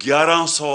1100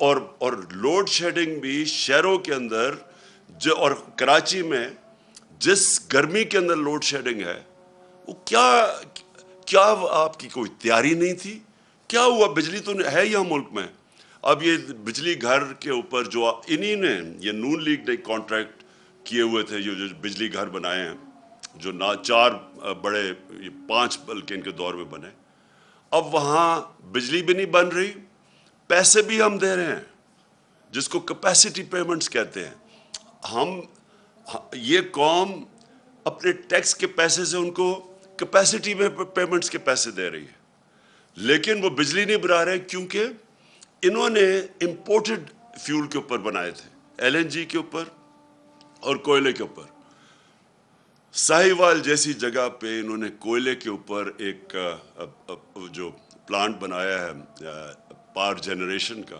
اور load shedding بھی شہروں کے اندر اور کراچی میں جس گرمی کے اندر لوڈ شیڈنگ ہے، وہ کیا آپ کی کوئی تیاری نہیں تھی؟ کیا ہوا؟ بجلی تو ہے یہاں ملک میں. اب یہ بجلی گھر کے اوپر جو انہی نے، یہ نون لیگ نے کانٹریکٹ کیے ہوئے تھے، جو بجلی گھر بنائے ہیں، جو 4 بڑے 5 بلکہ ان کے دور میں بنے. اب وہاں بجلی بھی نہیں بن رہی، پیسے بھی ہم دے رہے ہیں، جس کو کیپیسٹی پیمنٹس کہتے ہیں. یہ قوم اپنے ٹیکس کے پیسے سے ان کو کیپیسٹی میں پیمنٹس کے پیسے دے رہی ہے، لیکن وہ بجلی نہیں بنا رہے کیونکہ انہوں نے امپورٹڈ فیول کے اوپر بنائے تھے، LNG کے اوپر اور کوئلے کے اوپر. ساہیوال جیسی جگہ پہ انہوں نے کوئلے کے اوپر ایک جو پلانٹ بنایا ہے پاور جنریشن کا.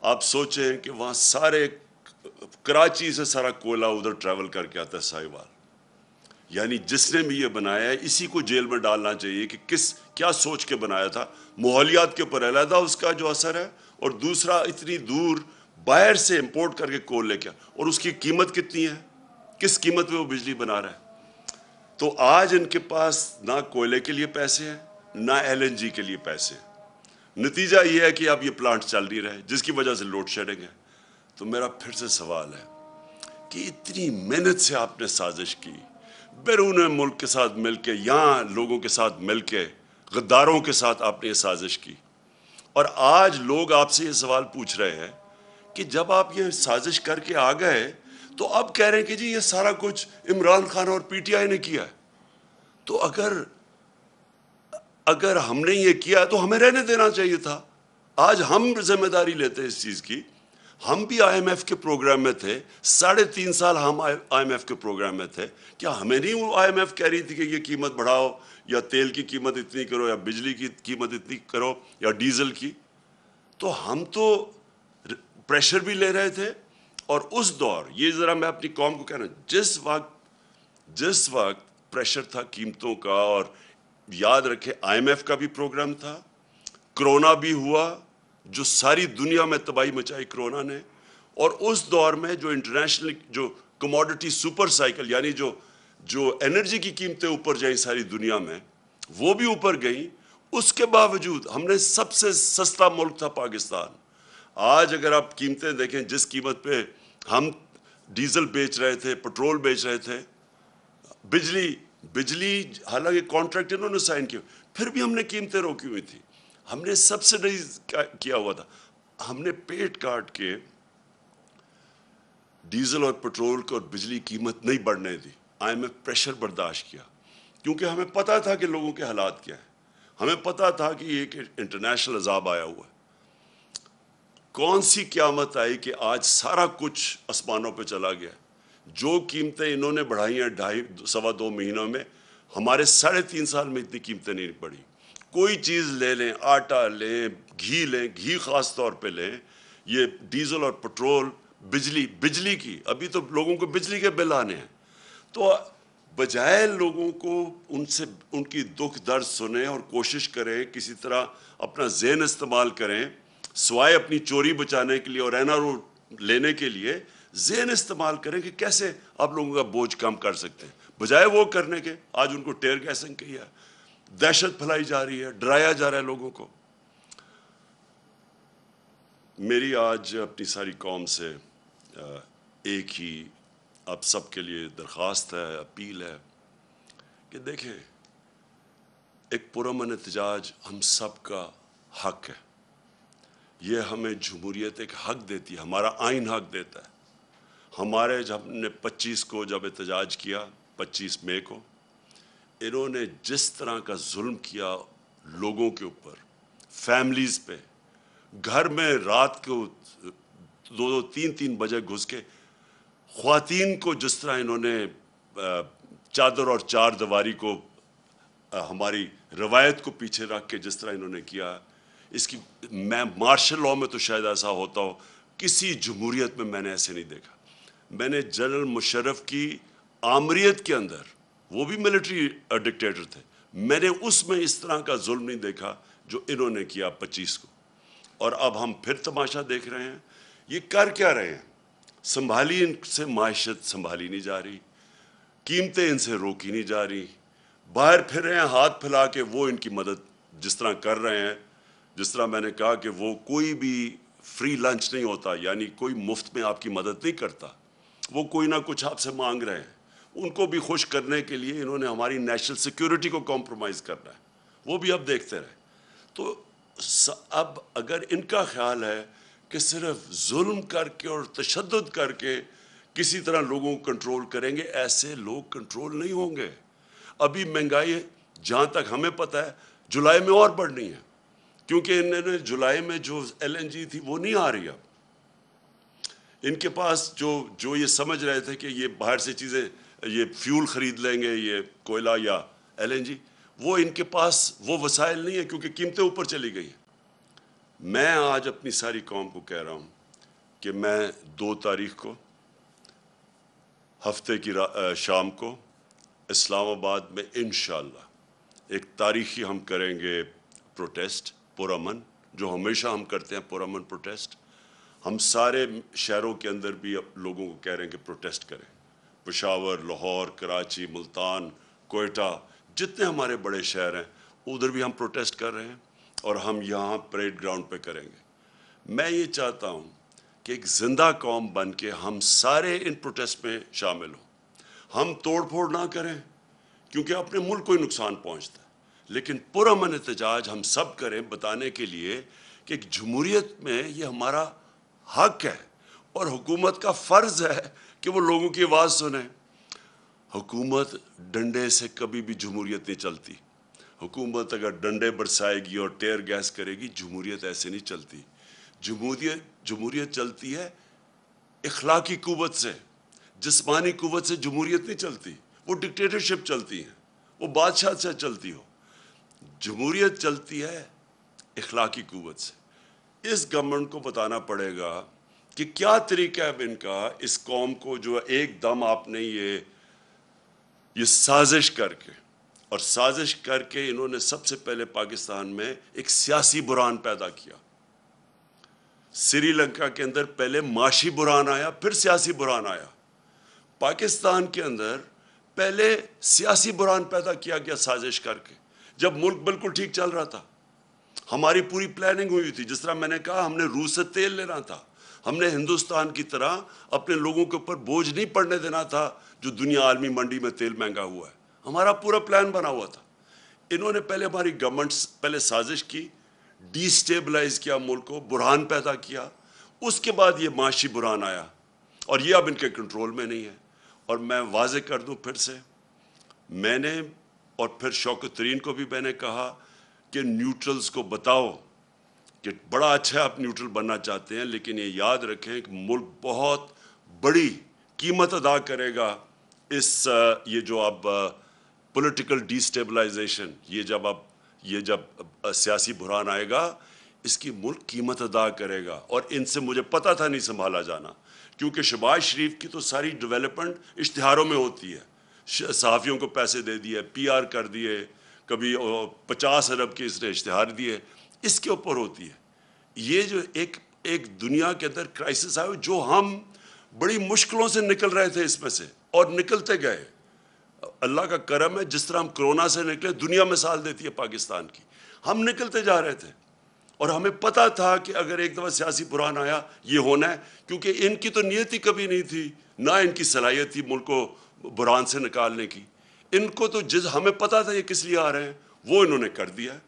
آپ سوچیں کہ وہاں سارے کراچی سے سارا کوئلہ ادھر ٹریول کر کے آتا ہے ساہیوال. یعنی جس نے بھی یہ بنایا ہے اسی کو جیل میں ڈالنا چاہیے کہ کیا سوچ کے بنایا تھا. ماحولیات کے اوپر علیحدہ اس کا جو اثر ہے، اور دوسرا اتنی دور باہر سے امپورٹ کر کے کول لے کے، اور اس کی قیمت کتنی ہے، کس قیمت پہ وہ بجلی بنا رہا ہے. تو آج ان کے پاس نہ کوئلے کے لیے پیسے ہیں، نہ LNG کے لیے پیسے ہیں. نتیجہ یہ ہے کہ اب یہ پلانٹ چل نہیں رہے، جس کی وجہ سے لوڈ شیڈنگ ہے. تو میرا پھر سے سوال ہے کہ اتنی محنت سے آپ نے سازش کی، بیرون ملک کے ساتھ مل کے، یہاں لوگوں کے ساتھ مل کے، غداروں کے ساتھ آپ نے یہ سازش کی، اور آج لوگ آپ سے یہ سوال پوچھ رہے ہیں کہ جب آپ یہ سازش کر کے آ گئے تو اب کہہ رہے ہیں کہ جی یہ سارا کچھ عمران خان اور PTI نے کیا ہے. تو اگر ہم نے یہ کیا تو ہمیں رہنے دینا چاہیے تھا. آج ہم ذمہ داری لیتے ہیں اس چیز کی. ہم بھی IMF کے پروگرام میں تھے، 3.5 سال ہم IMF کے پروگرام میں تھے. کیا ہمیں نہیں وہ IMF کہہ رہی تھی کہ یہ قیمت بڑھاؤ، یا تیل کی قیمت اتنی کرو، یا بجلی کی قیمت اتنی کرو، یا ڈیزل کی؟ تو ہم تو پریشر بھی لے رہے تھے. اور اس دور، یہ ذرا میں اپنی قوم کو کہنا، جس وقت پریشر تھا قیمتوں کا، اور یاد رکھے IMF کا بھی پروگرام تھا، کرونا بھی ہوا جو ساری دنیا میں تباہی مچائی کرونا نے، اور اس دور میں جو انٹرنیشنل جو کموڈٹی سپر سائیکل، یعنی جو انرجی کی قیمتیں اوپر جائیں ساری دنیا میں، وہ بھی اوپر گئیں. اس کے باوجود ہم نے سب سے سستا ملک تھا پاکستان. آج اگر آپ قیمتیں دیکھیں، جس قیمت پہ ہم ڈیزل بیچ رہے تھے، پٹرول بیچ رہے تھے، بجلی حالانکہ کانٹریکٹ انہوں نے سائن کیا، پھر بھی ہم نے قیمتیں روکی ہوئی تھی. ہم نے سبسڈائز کیا ہوا تھا. ہم نے پیٹ کاٹ کے ڈیزل اور پٹرول کو اور بجلی قیمت نہیں بڑھنے دی. IMF پریشر برداشت کیا، کیونکہ ہمیں پتا تھا کہ لوگوں کے حالات کیا ہیں. ہمیں پتا تھا کہ یہ ایک انٹرنیشنل عذاب آیا ہوا ہے. کون سی قیامت آئی کہ آج سارا کچھ آسمانوں پہ چلا گیا؟ جو قیمتیں انہوں نے بڑھائی ہیں 2.5 مہینوں میں، ہمارے 3.5 سال میں اتنی قیمتیں نہیں بڑھی. کوئی چیز لے لیں، آٹا لیں، گھی خاص طور پہ لیں، یہ ڈیزل اور پٹرول، بجلی کی، ابھی تو لوگوں کو بجلی کے بل آنے ہیں. تو بجائے لوگوں کو ان کی دکھ درد سنیں اور کوشش کریں کسی طرح اپنا ذہن استعمال کریں، سوائے اپنی چوری بچانے کے لیے اور NRO لینے کے لیے، ذہن استعمال کریں کہ کیسے آپ لوگوں کا بوجھ کم کر سکتے ہیں. بجائے وہ کرنے کے، آج ان کو ٹیئر گیسنگ کیا ہے، دہشت پھیلائی جا رہی ہے، ڈرایا جا رہا ہے لوگوں کو. میری آج اپنی ساری قوم سے ایک ہی آپ سب کے لیے درخواست ہے، اپیل ہے کہ دیکھیں، ایک پرامن احتجاج ہم سب کا حق ہے. یہ ہمیں جمہوریت ایک حق دیتی ہے، ہمارا آئین حق دیتا ہے. ہمارے جب ہم نے 25 کو جب احتجاج کیا، 25 مئی کو، انہوں نے جس طرح کا ظلم کیا لوگوں کے اوپر، فیملیز پہ، گھر میں رات کو 2-3 بجے گھس کے خواتین کو جس طرح انہوں نے چادر اور چار دیواری کو، ہماری روایت کو پیچھے رکھ کے جس طرح انہوں نے کیا، اس کی میں مارشل لاء میں تو شاید ایسا ہوتا ہو، کسی جمہوریت میں میں نے ایسے نہیں دیکھا. میں نے جنرل مشرف کی آمریت کے اندر، وہ بھی ملٹری ڈکٹیٹر تھے، میں نے اس میں اس طرح کا ظلم نہیں دیکھا جو انہوں نے کیا 25 کو. اور اب ہم پھر تماشا دیکھ رہے ہیں. یہ کر کیا رہے ہیں؟ سنبھالی ان سے معیشت سنبھالی نہیں جا رہی، قیمتیں ان سے روکی نہیں جا رہی، باہر پھر رہے ہیں ہاتھ پھیلا کے. وہ ان کی مدد جس طرح کر رہے ہیں، جس طرح میں نے کہا کہ وہ کوئی بھی فری لنچ نہیں ہوتا، یعنی کوئی مفت میں آپ کی مدد نہیں کرتا، وہ کوئی نہ کچھ آپ سے مانگ رہے ہیں. ان کو بھی خوش کرنے کے لیے انہوں نے ہماری نیشنل سیکیورٹی کو کمپرومائز کرنا ہے، وہ بھی اب دیکھتے رہے. تو اب اگر ان کا خیال ہے کہ صرف ظلم کر کے اور تشدد کر کے کسی طرح لوگوں کو کنٹرول کریں گے، ایسے لوگ کنٹرول نہیں ہوں گے. ابھی مہنگائی جہاں تک ہمیں پتہ ہے جولائی میں اور بڑھنی ہے، کیونکہ انہوں نے جولائی میں جو LNG تھی وہ نہیں آ رہی. اب ان کے پاس جو یہ سمجھ رہے تھے کہ یہ باہر سے چیزیں، یہ فیول خرید لیں گے، یہ کوئلہ یا LNG، وہ ان کے پاس وہ وسائل نہیں ہے کیونکہ قیمتیں اوپر چلی گئی ہیں. میں آج اپنی ساری قوم کو کہہ رہا ہوں کہ میں 2 تاریخ کو ہفتے کی شام کو اسلام آباد میں انشاءاللہ ایک تاریخی ہم کریں گے پروٹیسٹ پرامن، جو ہمیشہ ہم کرتے ہیں پرامن پروٹیسٹ. ہم سارے شہروں کے اندر بھی لوگوں کو کہہ رہے ہیں کہ پروٹیسٹ کریں. پشاور، لاہور، کراچی، ملتان، کوئٹہ، جتنے ہمارے بڑے شہر ہیں ادھر بھی ہم پروٹیسٹ کر رہے ہیں، اور ہم یہاں پریڈ گراؤنڈ پہ کریں گے. میں یہ چاہتا ہوں کہ ایک زندہ قوم بن کے ہم سارے ان پروٹیسٹ میں شامل ہوں. ہم توڑ پھوڑ نہ کریں کیونکہ اپنے ملک کو ہی نقصان پہنچتا ہے، لیکن پرامن احتجاج ہم سب کریں بتانے کے لیے کہ ایک جمہوریت میں یہ ہمارا حق ہے اور حکومت کا فرض ہے کہ وہ لوگوں کی آواز سنیں. حکومت ڈنڈے سے کبھی بھی جمہوریت نہیں چلتی. حکومت اگر ڈنڈے برسائے گی اور ٹیئر گیس کرے گی، جمہوریت ایسے نہیں چلتی. جمہوریت چلتی ہے اخلاقی قوت سے، جسمانی قوت سے جمہوریت نہیں چلتی. وہ ڈکٹیٹرشپ چلتی ہے، وہ بادشاہ سے چلتی ہو. جمہوریت چلتی ہے اخلاقی قوت سے. اس گورنمنٹ کو بتانا پڑے گا کہ کیا طریقہ ہے ان کا اس قوم کو، جو ایک دم آپ نے یہ سازش کر کے انہوں نے سب سے پہلے پاکستان میں ایک سیاسی بحران پیدا کیا. سری لنکا کے اندر پہلے معاشی بحران آیا، پھر سیاسی بحران آیا. پاکستان کے اندر پہلے سیاسی بحران پیدا کیا گیا سازش کر کے، جب ملک بالکل ٹھیک چل رہا تھا. ہماری پوری پلاننگ ہوئی تھی، جس طرح میں نے کہا ہم نے روس سے تیل لینا تھا، ہم نے ہندوستان کی طرح اپنے لوگوں کے اوپر بوجھ نہیں پڑنے دینا تھا جو دنیا عالمی منڈی میں تیل مہنگا ہوا ہے. ہمارا پورا پلان بنا ہوا تھا. انہوں نے پہلے ہماری گورنمنٹ پہلے سازش کی، ڈی سٹیبلائز کیا ملک کو، بحران پیدا کیا. اس کے بعد یہ معاشی بحران آیا اور یہ اب ان کے کنٹرول میں نہیں ہے. اور میں واضح کر دوں پھر سے، میں نے اور پھر شوکت ترین کو بھی میں نے کہا کہ نیوٹرلز کو بتاؤ کہ بڑا اچھا ہے آپ نیوٹرل بننا چاہتے ہیں، لیکن یہ یاد رکھیں کہ ملک بہت بڑی قیمت ادا کرے گا یہ جو اب پولیٹیکل ڈی سٹیبلائزیشن، یہ جب سیاسی بحران آئے گا، اس کی ملک قیمت ادا کرے گا. اور ان سے مجھے پتا تھا نہیں سنبھالا جانا، کیونکہ شہباز شریف کی تو ساری ڈیولپمنٹ اشتہاروں میں ہوتی ہے. صحافیوں کو پیسے دے دیے، PR کر دیے، کبھی 50 ارب کے اس نے اشتہار دیے، اس کے اوپر ہوتی ہے. یہ جو ایک دنیا کے اندر کرائسس آئے جو ہم بڑی مشکلوں سے نکل رہے تھے اس میں سے، اور نکلتے گئے. اللہ کا کرم ہے، جس طرح ہم کرونا سے نکلے، دنیا مثال دیتی ہے پاکستان کی. ہم نکلتے جا رہے تھے اور ہمیں پتا تھا کہ اگر ایک دفعہ سیاسی بحران آیا یہ ہونا ہے، کیونکہ ان کی تو نیت ہی کبھی نہیں تھی، نہ ان کی صلاحیت تھی ملک کو بحران سے نکالنے کی. ان کو تو ہمیں پتا تھا یہ کس لیے آ رہے ہیں، وہ انہوں نے کر دیا.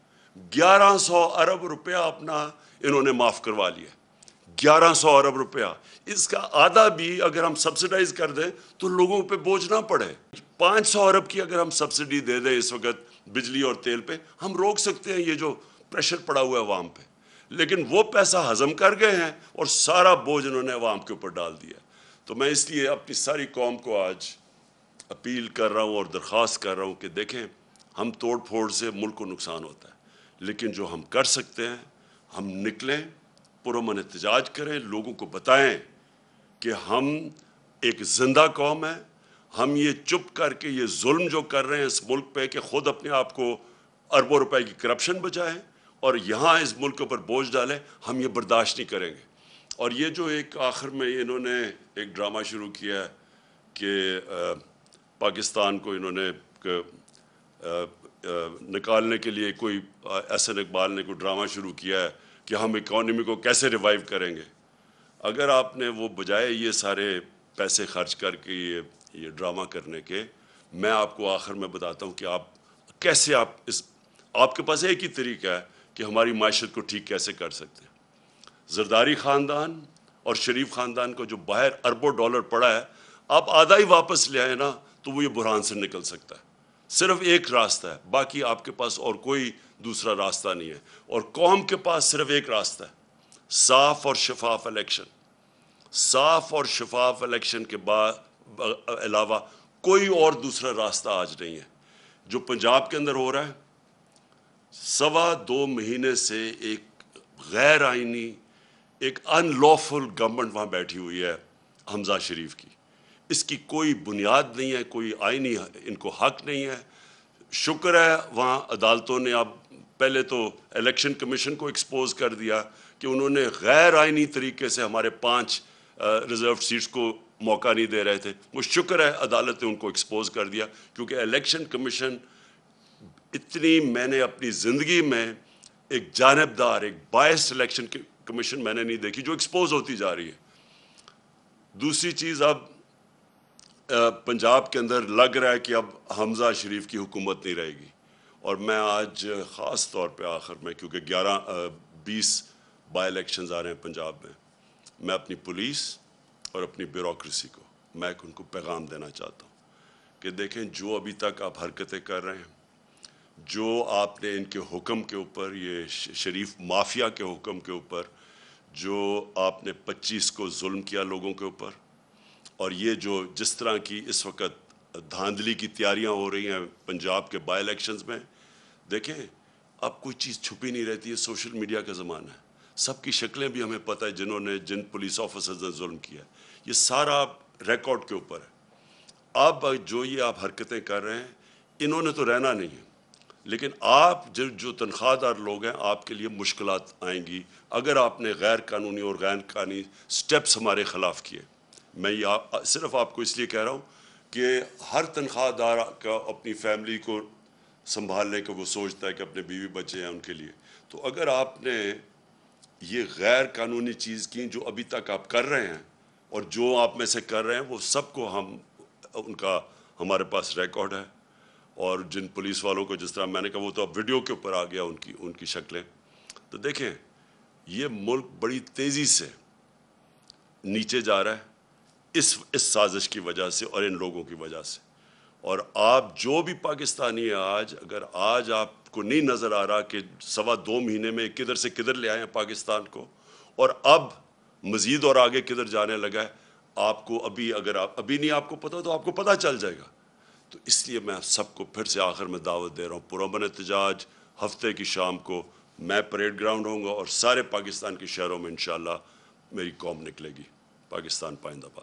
1100 ارب روپیہ اپنا انہوں نے معاف کروا لیا. 1100 ارب روپیہ، اس کا آدھا بھی اگر ہم سبسیڈائز کر دیں تو لوگوں پہ بوجھ نہ پڑے. 500 ارب کی اگر ہم سبسڈی دے دیں اس وقت بجلی اور تیل پہ، ہم روک سکتے ہیں یہ جو پریشر پڑا ہوا ہے عوام پہ. لیکن وہ پیسہ ہضم کر گئے ہیں اور سارا بوجھ انہوں نے عوام کے اوپر ڈال دیا. تو میں اس لیے اپنی ساری قوم کو آج اپیل کر رہا ہوں اور درخواست کر رہا ہوں کہ دیکھیں، ہم توڑ پھوڑ سے ملک کو نقصان ہوتا ہے، لیکن جو ہم کر سکتے ہیں، ہم نکلیں، پرامن احتجاج کریں، لوگوں کو بتائیں کہ ہم ایک زندہ قوم ہے. ہم یہ چپ کر کے یہ ظلم جو کر رہے ہیں اس ملک پہ کہ خود اپنے آپ کو اربوں روپے کی کرپشن بچائیں اور یہاں اس ملک کے اوپر بوجھ ڈالیں، ہم یہ برداشت نہیں کریں گے۔ اور یہ جو ایک آخر میں انہوں نے ایک ڈرامہ شروع کیا ہے کہ پاکستان کو انہوں نے نکالنے کے لیے کوئی احسن اقبال نے کوئی ڈرامہ شروع کیا ہے کہ ہم اکانومی کو کیسے ریوائیو کریں گے۔ اگر آپ نے وہ بجائے یہ سارے پیسے خرچ کر کے یہ ڈرامہ کرنے کے، میں آپ کو آخر میں بتاتا ہوں کہ آپ کیسے آپ کے پاس ایک ہی طریقہ ہے کہ ہماری معیشت کو ٹھیک کیسے کر سکتے ہیں۔ زرداری خاندان اور شریف خاندان کو جو باہر اربوں ڈالر پڑا ہے، آپ آدھا ہی واپس لے آئے نا تو وہ یہ بحران سے نکل سکتا ہے۔ صرف ایک راستہ ہے، باقی آپ کے پاس اور کوئی دوسرا راستہ نہیں ہے۔ اور قوم کے پاس صرف ایک راستہ ہے، صاف اور شفاف الیکشن۔ صاف اور شفاف الیکشن کے بعد علاوہ کوئی اور دوسرا راستہ آج نہیں ہے۔ جو پنجاب کے اندر ہو رہا ہے، 2.25 مہینے سے ایک غیر آئینی، ایک ان لافل گورنمنٹ وہاں بیٹھی ہوئی ہے حمزہ شریف کی۔ اس کی کوئی بنیاد نہیں ہے، کوئی آئینی ان کو حق نہیں ہے۔ شکر ہے وہاں عدالتوں نے اب پہلے تو الیکشن کمیشن کو ایکسپوز کر دیا کہ انہوں نے غیر آئینی طریقے سے ہمارے 5 ریزرو سیٹس کو موقع نہیں دے رہے تھے۔ وہ شکر ہے عدالت نے ان کو ایکسپوز کر دیا، کیونکہ الیکشن کمیشن میں نے اپنی زندگی میں ایک جانبدار، ایک بائس الیکشن کمیشن میں نے نہیں دیکھی جو ایکسپوز ہوتی جا رہی ہے۔ دوسری چیز، اب پنجاب کے اندر لگ رہا ہے کہ اب حمزہ شریف کی حکومت نہیں رہے گی۔ اور میں آج خاص طور پہ آخر میں، کیونکہ 20 بائی الیکشنز آ رہے ہیں پنجاب میں اپنی پولیس اور اپنی بیوروکریسی کو ان کو پیغام دینا چاہتا ہوں کہ دیکھیں، جو ابھی تک آپ حرکتیں کر رہے ہیں، جو آپ نے ان کے حکم کے اوپر، یہ شریف مافیا کے حکم کے اوپر جو آپ نے 25 کو ظلم کیا لوگوں کے اوپر، اور یہ جو جس طرح کی اس وقت دھاندلی کی تیاریاں ہو رہی ہیں پنجاب کے بائی الیکشنز میں، دیکھیں اب کوئی چیز چھپی نہیں رہتی ہے۔ سوشل میڈیا کا زمانہ ہے، سب کی شکلیں بھی ہمیں پتہ ہے جن پولیس آفیسرز نے ظلم کیا ہے، یہ سارا ریکارڈ کے اوپر ہے۔ اب جو یہ آپ حرکتیں کر رہے ہیں، انہوں نے تو رہنا نہیں ہے، لیکن آپ جو تنخواہ دار لوگ ہیں، آپ کے لیے مشکلات آئیں گی اگر آپ نے غیر قانونی اور غیر قانونی سٹیپس ہمارے خلاف کیے۔ میں یہ صرف آپ کو اس لیے کہہ رہا ہوں کہ ہر تنخواہ دار کا اپنی فیملی کو سنبھالنے کا وہ سوچتا ہے کہ اپنے بیوی بچے ہیں ان کے لیے، تو اگر آپ نے یہ غیر قانونی چیز کی جو ابھی تک آپ کر رہے ہیں، اور جو آپ میں سے کر رہے ہیں، وہ سب کو ان کا ہمارے پاس ریکارڈ ہے۔ اور جن پولیس والوں کو جس طرح میں نے کہا، وہ تو اب ویڈیو کے اوپر آ گیا ان کی شکلیں۔ تو دیکھیں، یہ ملک بڑی تیزی سے نیچے جا رہا ہے اس سازش کی وجہ سے اور ان لوگوں کی وجہ سے۔ اور آپ جو بھی پاکستانی ہیں اگر آج آپ کو نہیں نظر آ رہا کہ 2.25 مہینے میں کدھر سے کدھر لے آئے ہیں پاکستان کو، اور اب مزید اور آگے کدھر جانے لگا ہے، آپ کو اگر ابھی نہیں آپ کو پتا تو آپ کو پتا چل جائے گا۔ تو اس لیے میں سب کو پھر سے آخر میں دعوت دے رہا ہوں، پرامن احتجاج ہفتے کی شام کو میں پریڈ گراؤنڈ ہوں گا، اور سارے پاکستان کے شہروں میں انشاءاللہ میری قوم نکلے گی۔ پاکستان پائندہ باد۔